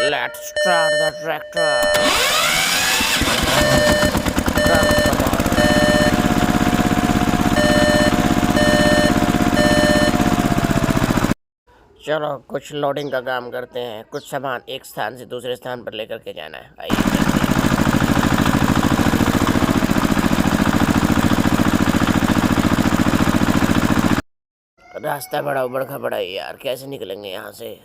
Let's start the tractor. चलो कुछ loading का काम करते हैं। कुछ सामान एक स्थान से दूसरे स्थान पर लेकर के जाना है। आइए चलते हैं। रास्ता बड़ा उबड़ खाबड़ है यार, कैसे निकलेंगे यहाँ से।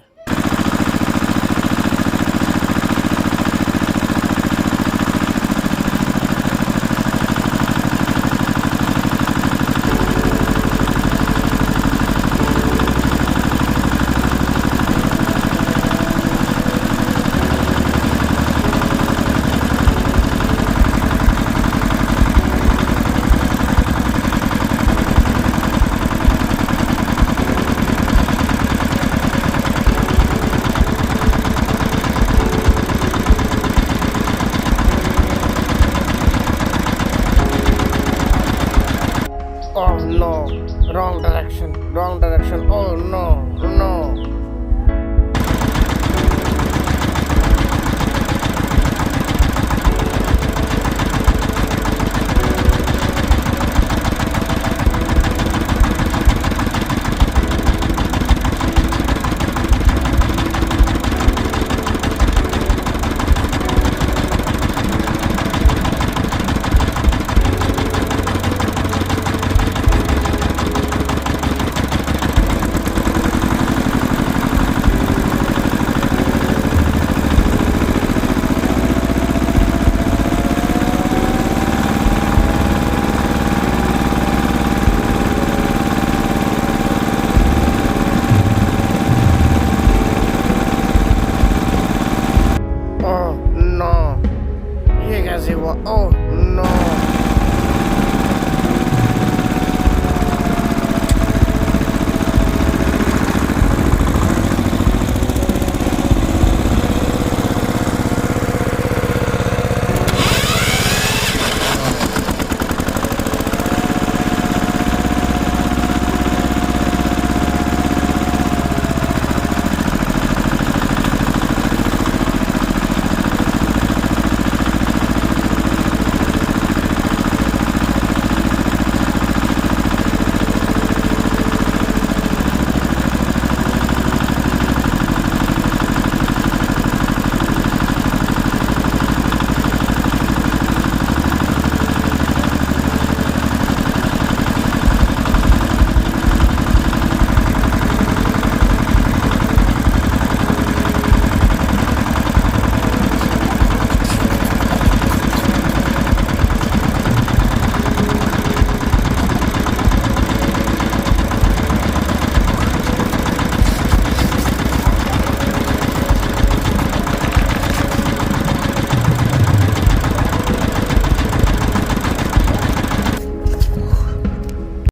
Oh no, wrong direction, oh no. Oh no, ये कैसे हुआ? Oh